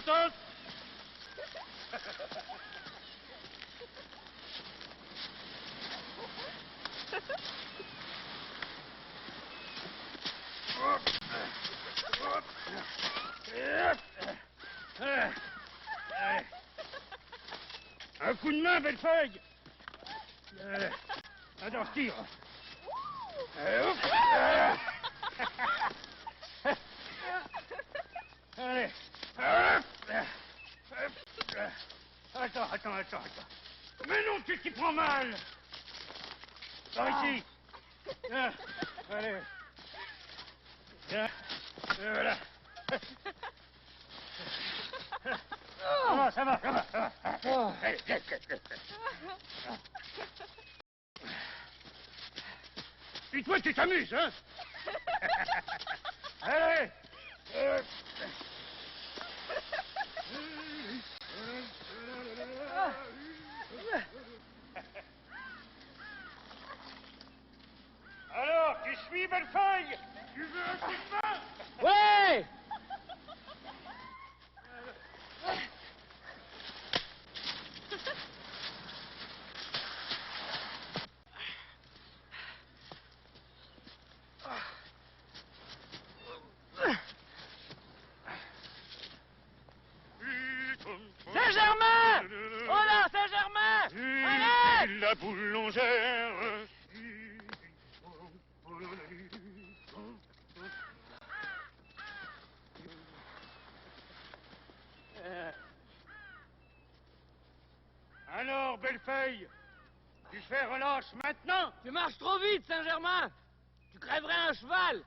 Santos. Un coup de main, Bellefeuille. Attends, je tire. Allez. Attends. Mais non, tu t'y prends mal. Par ici. Allez. Voilà. Ça va. Allez. Puis toi, tu t'amuses, hein? Allez. Alors, tu suis, Bellefeuille? Tu veux un coup de main? Ouais! Saint-Germain! Oh là, Saint-Germain! Arrête! La boulangère. Alors, Bellefeuille, tu fais relâche maintenant? Tu marches trop vite, Saint-Germain! Tu crèverais un cheval!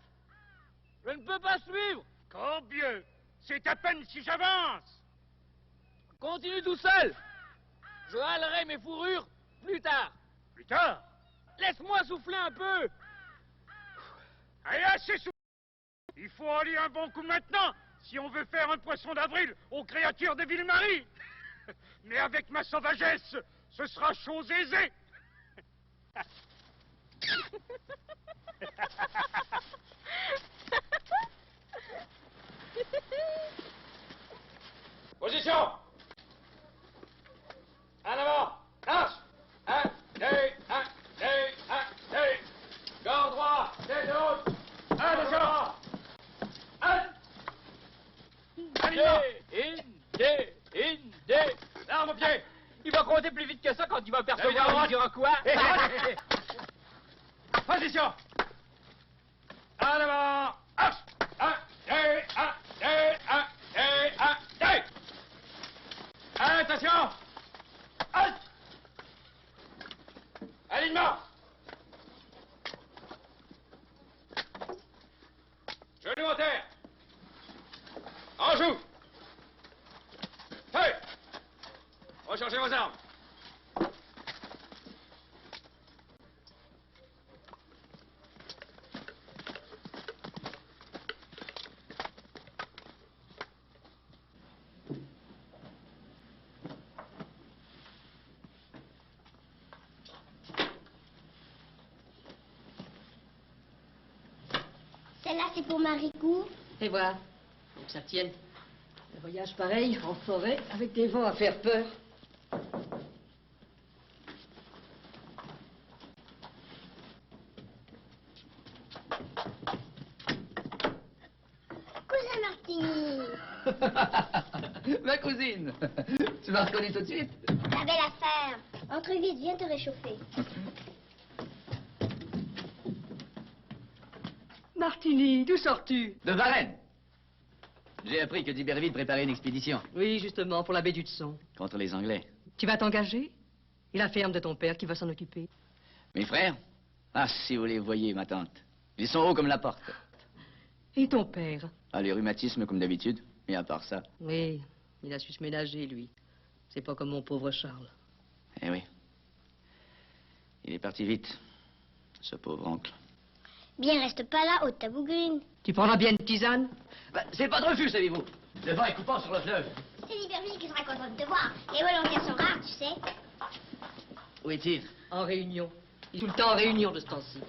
Je ne peux pas suivre! Corbieux, c'est à peine si j'avance. Continue tout seul! Je halerai mes fourrures plus tard! Plus tard? Laisse-moi souffler un peu! Allez, assez sous... Il faut aller un bon coup maintenant, si on veut faire un poisson d'avril aux créatures de Ville-Marie. Mais avec ma sauvagesse, ce sera chose aisée. Position! En avant! Marche! 1, 2, 1, 2, 1, 2. Corps droit, tête haute. Attention! 1. Une, deux. L'arme au pied. Il va compter plus vite que ça quand il va percevoir sur un coin. Position! En avant! Marche! 1, 2, 1, 2, 1, 2, 1, 2. Attention! Halte! Alignement! Genoux en terre! En joue! Feuille! Rechargez vos armes! Celle-là, c'est pour Maricou. Et voilà, faut que ça tienne. Un voyage pareil, en forêt, avec des vents à faire peur. Cousin Martini. Ma cousine. Tu m'as reconnu tout de suite? La belle affaire. Entre vite, viens te réchauffer. Martini, d'où sors-tu? De Varennes. J'ai appris que d'Iberville préparait une expédition. Oui, justement, pour la baie du Hudson. Contre les Anglais. Tu vas t'engager? Et la ferme de ton père, qui va s'en occuper? Mes frères? Ah, si vous les voyez, ma tante. Ils sont hauts comme la porte. Et ton père? Ah, les rhumatismes comme d'habitude. Et à part ça. Oui, il a su se ménager, lui. C'est pas comme mon pauvre Charles. Eh oui. Il est parti vite, ce pauvre oncle. Bien, reste pas là, haute ta bougrine. Tu prendras bien une tisane? Bah, c'est pas de refus, savez-vous. Le vent est coupant sur le fleuve. C'est l'Iberville qui sera content de te voir. Les volontaires sont rares, tu sais. Où est-il? En réunion. Il est tout le temps en réunion de ce temps-ci.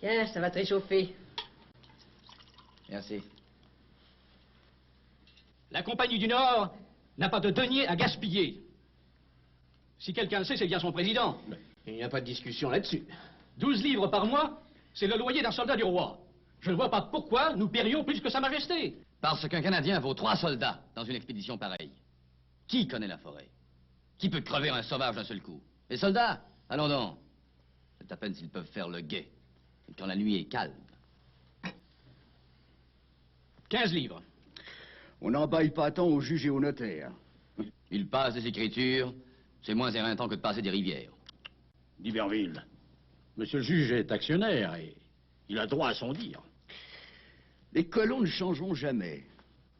Tiens, ça va te réchauffer. Merci. La Compagnie du Nord n'a pas de denier à gaspiller. Si quelqu'un le sait, c'est bien son président. Il n'y a pas de discussion là-dessus. 12 livres par mois, c'est le loyer d'un soldat du roi. Je ne vois pas pourquoi nous paierions plus que Sa Majesté. Parce qu'un Canadien vaut 3 soldats dans une expédition pareille. Qui connaît la forêt? Qui peut crever un sauvage d'un seul coup? Les soldats? Allons donc. C'est à peine s'ils peuvent faire le guet. Et quand la nuit est calme. 15 livres. On n'en baille pas tant aux juges et aux notaires. Ils passent des écritures, c'est moins éreintant que de passer des rivières. d'Iberville. Monsieur le juge est actionnaire et il a droit à son dire. Les colons ne changeront jamais.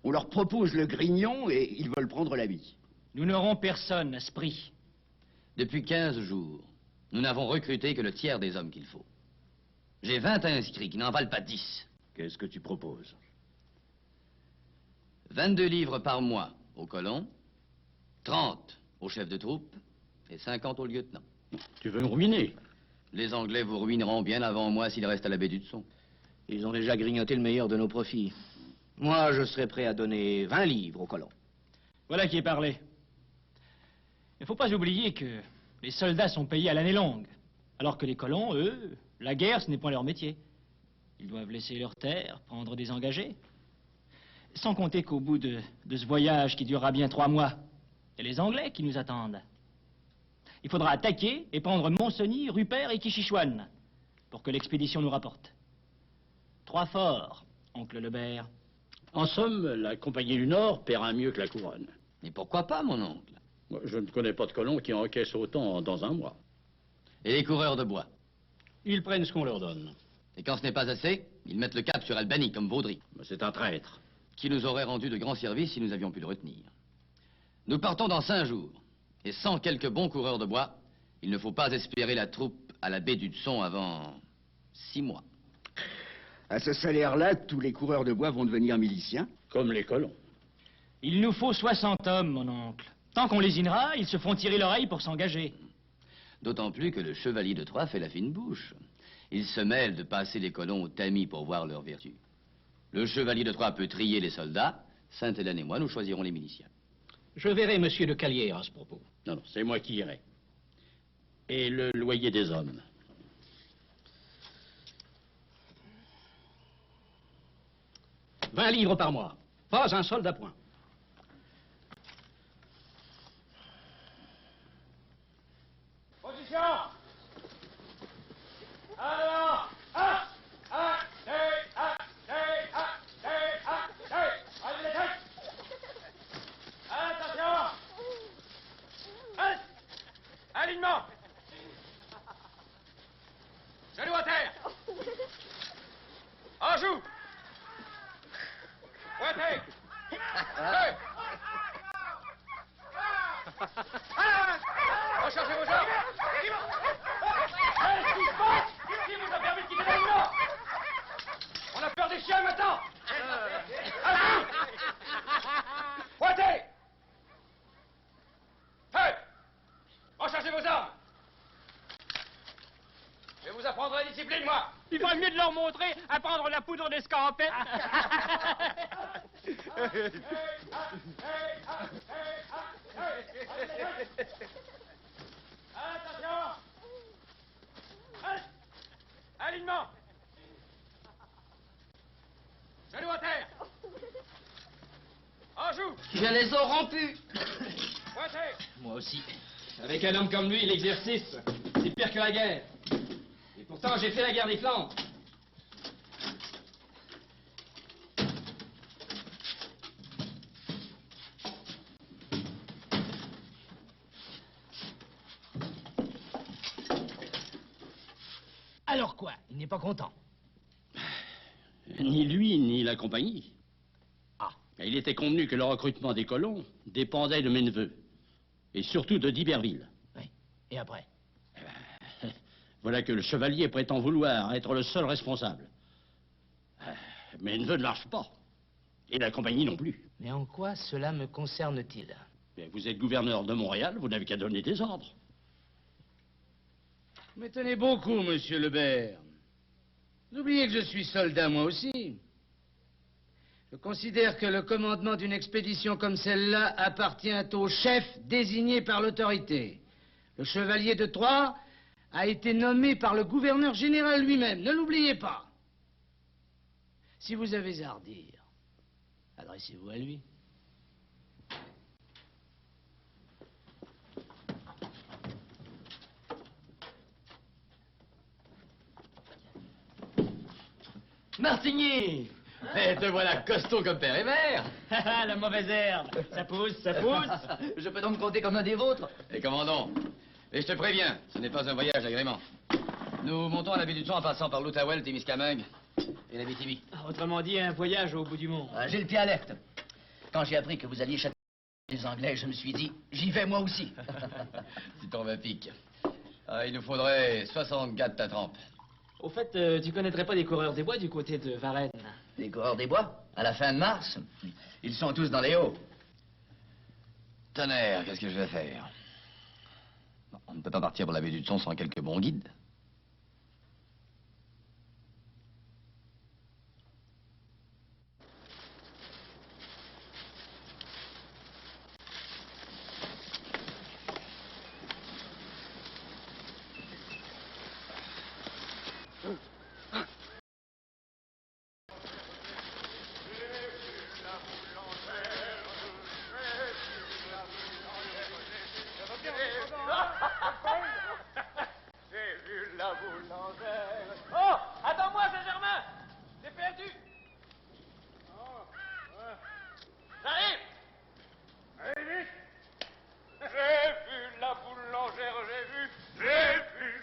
On leur propose le grignon et ils veulent prendre la vie. Nous n'aurons personne, esprit. Depuis 15 jours, nous n'avons recruté que le tiers des hommes qu'il faut. J'ai 20 inscrits qui n'en valent pas 10. Qu'est-ce que tu proposes? 22 livres par mois aux colons, 30 aux chefs de troupe et 50 aux lieutenants. Tu veux nous ruiner? Les Anglais vous ruineront bien avant moi s'ils restent à la baie du Tson. Ils ont déjà grignoté le meilleur de nos profits. Moi, je serais prêt à donner 20 livres aux colons. Voilà qui est parlé. Il ne faut pas oublier que les soldats sont payés à l'année longue, alors que les colons, eux, la guerre, ce n'est point leur métier. Ils doivent laisser leurs terres, prendre des engagés. Sans compter qu'au bout de ce voyage qui durera bien 3 mois, il y a les Anglais qui nous attendent. Il faudra attaquer et prendre Montcenis, Rupert et Quichichouane pour que l'expédition nous rapporte. 3 forts, oncle Lebert. En somme, la Compagnie du Nord paiera mieux que la couronne. Mais pourquoi pas, mon oncle? Moi, je ne connais pas de colons qui encaissent autant dans un mois. Et les coureurs de bois? Ils prennent ce qu'on leur donne. Et quand ce n'est pas assez, ils mettent le cap sur Albany comme Vaudry, Mais c'est un traître. qui nous aurait rendu de grands services si nous avions pu le retenir. Nous partons dans 5 jours. Et sans quelques bons coureurs de bois, il ne faut pas espérer la troupe à la baie du Tson avant 6 mois. À ce salaire-là, tous les coureurs de bois vont devenir miliciens. Comme les colons. Il nous faut 60 hommes, mon oncle. Tant qu'on lésinera, ils se font tirer l'oreille pour s'engager. D'autant plus que le chevalier de Troyes fait la fine bouche. Il se mêle de passer les colons au tamis pour voir leur vertu. Le chevalier de Troyes peut trier les soldats. Sainte-Hélène et moi, nous choisirons les miliciens. Je verrai monsieur de Calière à ce propos. Non, non, c'est moi qui irai. Et le loyer des hommes. « 20 livres par mois. Pas un soldat point. » Position. Alors, 1, 2, 1, 2, 1, 2, 1, 2. Allez les têtes. Attention. Alignement. Genoux à terre. En joue. Pointez. Deux. Rechargez vos jambes. Qu'est-ce qui se passe? Qui vous a permis de quitter l'animal? On a peur des chiens maintenant. Allez. Pointez. Hey. Rechargez vos armes. Je vais vous apprendre la discipline, moi. Il va mieux de leur montrer à prendre la poudre d'escampette. Attention. Alignement. Genoux à terre. En joue. Je les ai rompus. Pointez. Moi aussi. Avec un homme comme lui, l'exercice, c'est pire que la guerre. Et pourtant, j'ai fait la guerre des Flandres. Alors quoi? Il n'est pas content. Ni lui, ni la compagnie. Ah. Il était convenu que le recrutement des colons dépendait de mes neveux. Et surtout de d'Iberville. Oui. Et après? Voilà que le chevalier prétend vouloir être le seul responsable. Mes neveux ne marchent pas. Et la compagnie non plus. Mais en quoi cela me concerne-t-il? Mais vous êtes gouverneur de Montréal, vous n'avez qu'à donner des ordres. Vous m'étonnez beaucoup, monsieur Lebert. Vous oubliez que je suis soldat, moi aussi. Je considère que le commandement d'une expédition comme celle-là appartient au chef désigné par l'autorité. Le chevalier de Troyes a été nommé par le gouverneur général lui-même, ne l'oubliez pas. Si vous avez à redire, adressez-vous à lui. Martigny! Eh, te voilà costaud comme père et mère! La mauvaise herbe. Ça pousse, ça pousse. Je peux donc compter comme un des vôtres? Et commandant, et je te préviens, ce n'est pas un voyage agrément. Nous montons à la baie du Son en passant par l'Outaouais, Témiscamingue et la Bitibi. Autrement dit, un voyage au bout du monde. J'ai le pied alerte. Quand j'ai appris que vous alliez châtier les Anglais, je me suis dit, j'y vais moi aussi. Tu tombes à pic. Ah, il nous faudrait 60 gars de ta trempe. Au fait, tu connaîtrais pas des coureurs des bois du côté de Varennes? Les coureurs des bois, à la fin de mars, ils sont tous dans les hauts. Tonnerre, qu'est-ce que je vais faire? On ne peut pas partir pour la baie du Son sans quelques bons guides. Oh, attends-moi, Saint-Germain. J'ai perdu. J'arrive. Allez, vite. J'ai vu la boulangère, j'ai vu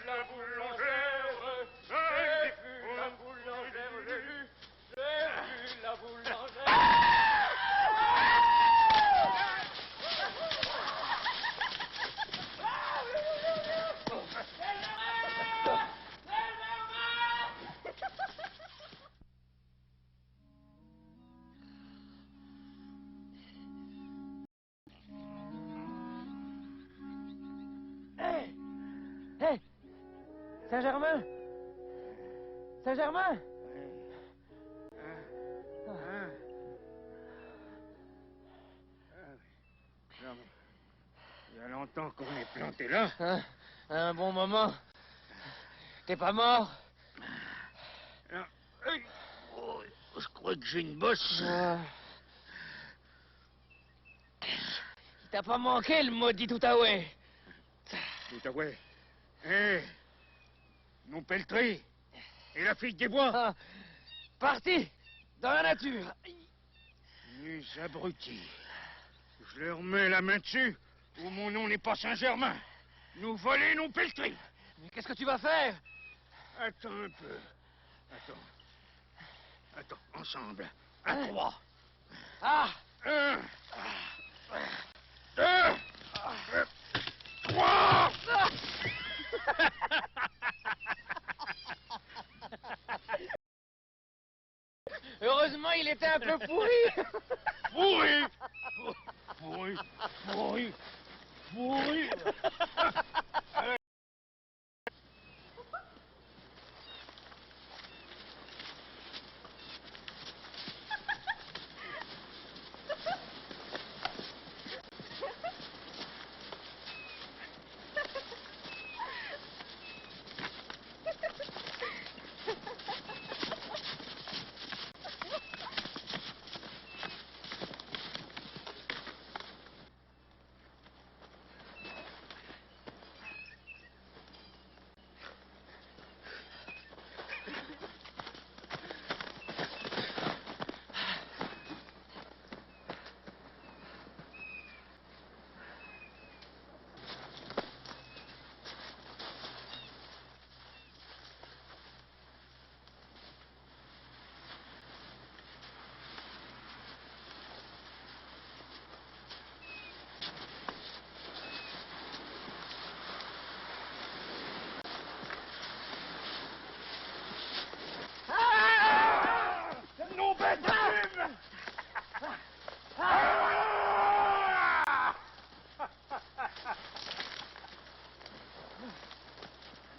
la boulangère, j'ai vu la boulangère, j'ai vu la boulangère. Hé! Saint-Germain! Saint-Germain! Non, mais il y a longtemps qu'on est planté là. Un bon moment. T'es pas mort? Non. Oh, je crois que j'ai une bosse. Il t'a pas manqué le maudit Outaouais? L'Outaouais. Hé! Mon pelleterie. Et la fille des bois. Parti! Dans la nature! Les abrutis. Je leur mets la main dessus, ou mon nom n'est pas Saint-Germain. Nous voler nos pelleteries. Mais qu'est-ce que tu vas faire? Attends un peu. Attends, ensemble. À trois. Ah! Un. Deux. Trois. Heureusement, il était un peu pourri. Pourri. Pourri. Pourri. Pourri.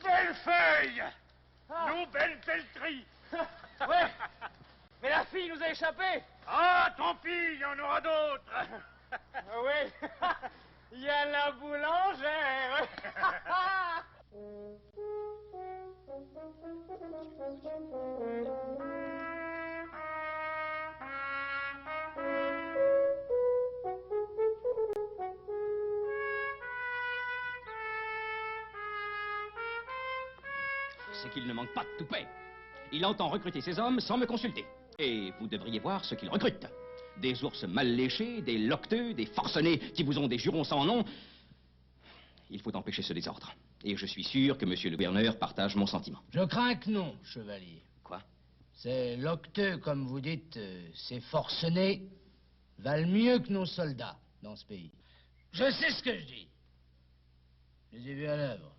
Bellefeuille! Nouvelle pelleterie. Ouais. Mais la fille nous a échappé. Ah, tant pis, il y en aura d'autres. Oui. Il y a la boulangère. C'est qu'il ne manque pas de toupet. Il entend recruter ses hommes sans me consulter. Et vous devriez voir ce qu'il recrute. Des ours mal léchés, des loqueteux, des forcenés qui vous ont des jurons sans nom. Il faut empêcher ce désordre. Et je suis sûr que monsieur le gouverneur partage mon sentiment. Je crains que non, chevalier. Quoi? Ces loqueteux, comme vous dites, ces forcenés, valent mieux que nos soldats dans ce pays. Je sais ce que je dis. Je les ai vus à l'œuvre.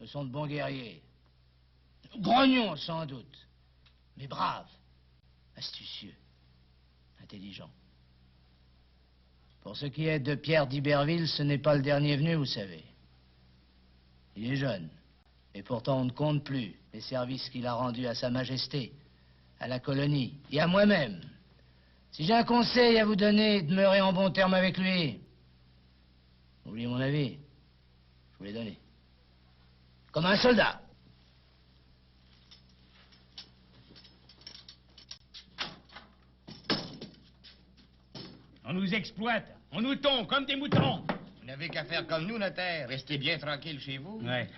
Ce sont de bons guerriers. Grognons, sans doute, mais braves, astucieux, intelligents. Pour ce qui est de Pierre d'Iberville, ce n'est pas le dernier venu, vous savez. Il est jeune, et pourtant on ne compte plus les services qu'il a rendus à Sa Majesté, à la colonie et à moi-même. Si j'ai un conseil à vous donner, demeurez en bon terme avec lui. Oubliez mon avis, je vous l'ai donné. Comme un soldat. On nous exploite, on nous tombe comme des moutons. Vous n'avez qu'à faire comme nous, notaire. Restez bien tranquille chez vous. Ouais.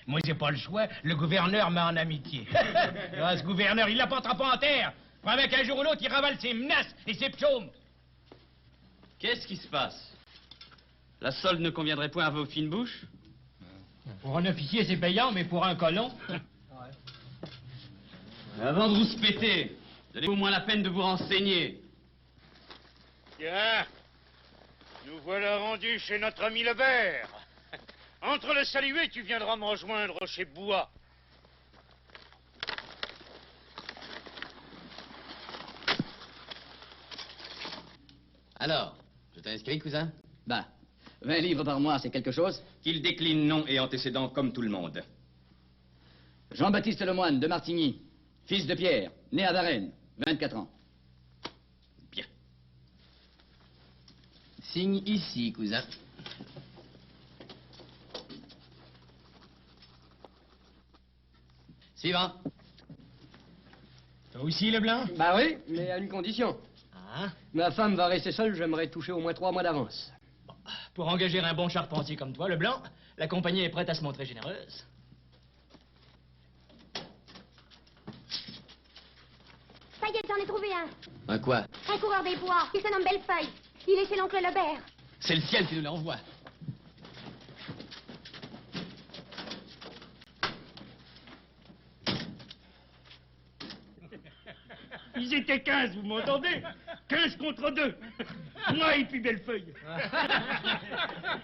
Moi, j'ai pas le choix. Le gouverneur m'a en amitié. Ce gouverneur, il la portera pas en terre. Avec un jour ou l'autre, il ravale ses menaces et ses psaumes. Qu'est-ce qui se passe? La solde ne conviendrait point à vos fines bouches? Pour un officier, c'est payant, mais pour un colon... Avant de vous se péter, donnez-vous au moins la peine de vous renseigner. Tiens, nous voilà rendus chez notre ami le Vert. Entre le saluer, tu viendras me rejoindre chez Bois. Alors, je t'ai inscrit, cousin? Bah, 20 livres par mois, c'est quelque chose. Qu'il décline nom et antécédents comme tout le monde. Jean-Baptiste Lemoine, de Martigny, fils de Pierre, né à Varennes, 24 ans. Bien. Signe ici, cousin. Suivant. Toi aussi, Leblanc? Bah oui, mais à une condition. Ah? Ma femme va rester seule, j'aimerais toucher au moins 3 mois d'avance. Pour engager un bon charpentier comme toi, Leblanc, la compagnie est prête à se montrer généreuse. Ça y est, j'en ai trouvé un. Un quoi? Un coureur des bois. Il se nomme Bellefeuille. Il est chez l'oncle Lebert. C'est le ciel qui nous l'envoie. Ils étaient 15, vous m'entendez? 15 contre 2. Moi et puis Bellefeuille.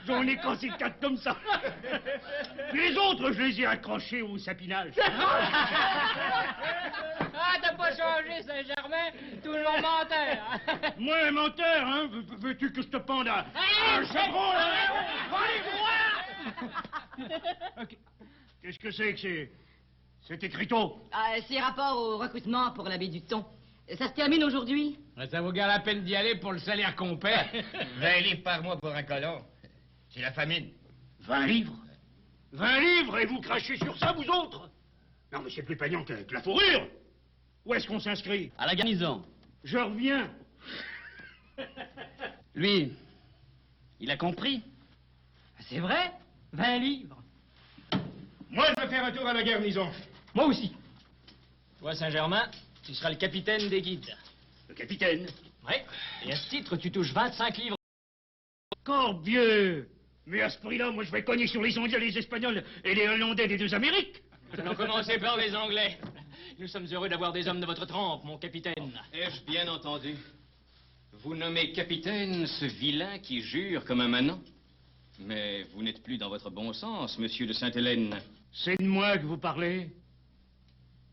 J'en ai cassé 4 comme ça. Les autres, je les ai accrochés au sapinage. Ah, t'as pas changé, Saint-Germain? Tout le long menteur. Moi, un menteur, hein? Veux-tu que je te pende à un chaperon, là? Ok. Qu'est-ce que c'est que cet écriteau? C'est rapport au recrutement pour l'abbé du Thon. Ça se termine aujourd'hui. Ça vaut bien la peine d'y aller pour le salaire qu'on paie. 20 livres par mois pour un colon. C'est la famine. 20 livres? 20 livres et vous crachez sur ça, vous autres? Non, mais c'est plus payant que la fourrure. Où est-ce qu'on s'inscrit? À la garnison. Je reviens. Lui, il a compris. C'est vrai? 20 livres. Moi, je veux faire un tour à la garnison. Moi aussi. Toi, Saint-Germain, tu seras le capitaine des guides. Le capitaine? Oui. Et à ce titre, tu touches 25 livres. Corbieux! Mais à ce prix-là, moi, je vais cogner sur les Anglais, les Espagnols et les Hollandais des 2 Amériques. Nous allons commencer par les Anglais. Nous sommes heureux d'avoir des hommes de votre trempe, mon capitaine. Ai-je bien entendu? Vous nommez capitaine ce vilain qui jure comme un manant? Mais vous n'êtes plus dans votre bon sens, monsieur de Sainte-Hélène. C'est de moi que vous parlez?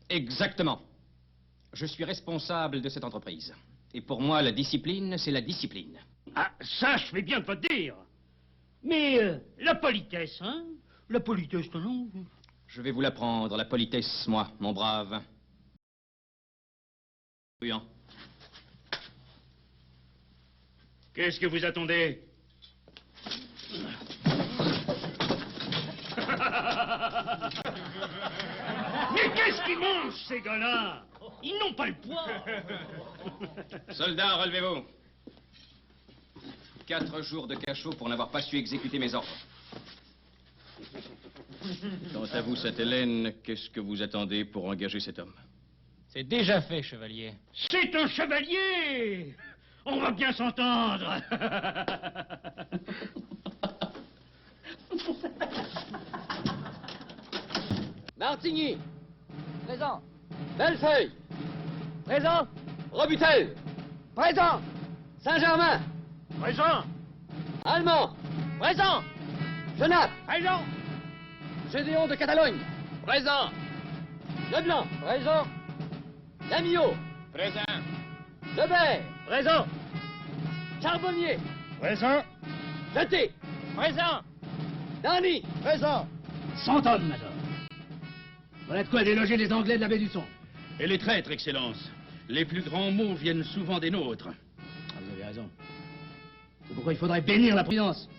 Exactement. Je suis responsable de cette entreprise. Et pour moi, la discipline, c'est la discipline. Ah, ça, je fais bien de pas te dire. Mais la politesse, hein? La politesse, non? Je vais vous l'apprendre, la politesse, moi, mon brave. Bouillant. Qu'est-ce que vous attendez? Mais qu'est-ce qu'ils mangent, ces gars-là? Ils n'ont pas le poids. Soldats, relevez-vous. 4 jours de cachot pour n'avoir pas su exécuter mes ordres. Quant à vous, Sainte-Hélène, qu'est-ce que vous attendez pour engager cet homme? C'est déjà fait, chevalier. C'est un chevalier. On va bien s'entendre. Martigny. Présent. Bellefeuille. Présent. Robutel. Présent. Saint-Germain. Présent. Allemand. Présent. Genappe. Présent. Gédéon de Catalogne. Présent. Leblanc. Présent. Damillot. Présent. Lebert. Présent. Charbonnier. Présent. Jeté. Présent. Dany. Présent. 100 hommes, Major. Voilà de quoi déloger les Anglais de la baie du Son. Et les traîtres, Excellence. Les plus grands mots viennent souvent des nôtres. Ah, vous avez raison. C'est pourquoi il faudrait bénir la prudence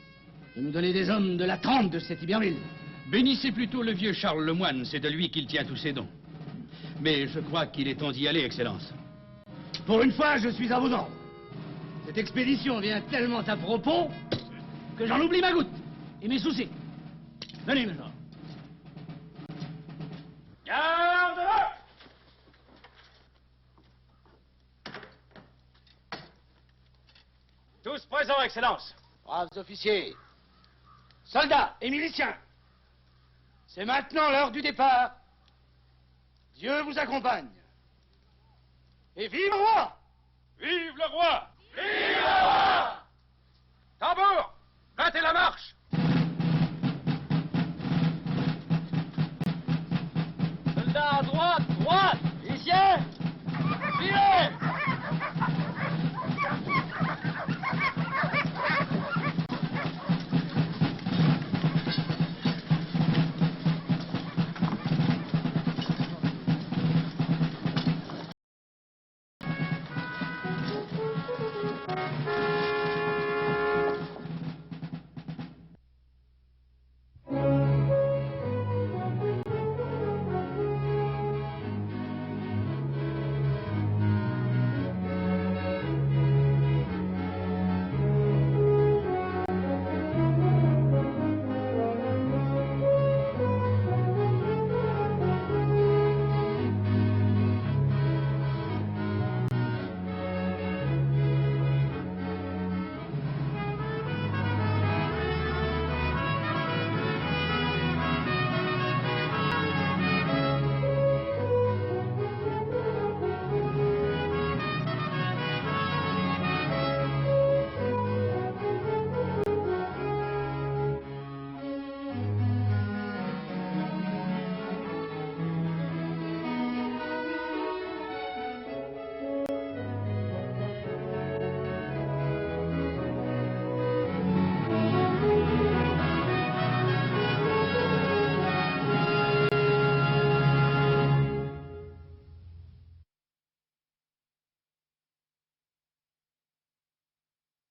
de nous donner des hommes de la trempe de cet Iberville. Bénissez plutôt le vieux Charles le Moine, c'est de lui qu'il tient tous ses dons. Mais je crois qu'il est temps d'y aller, Excellence. Pour une fois, je suis à vos ordres. Cette expédition vient tellement à propos que j'en oublie ma goutte et mes soucis. Venez, Major. Garde-le. Tous présents, Excellence. Braves officiers, soldats et miliciens, c'est maintenant l'heure du départ. Dieu vous accompagne. Et vive le roi! Vive le roi! Vive le roi! Tambour! Battez la marche!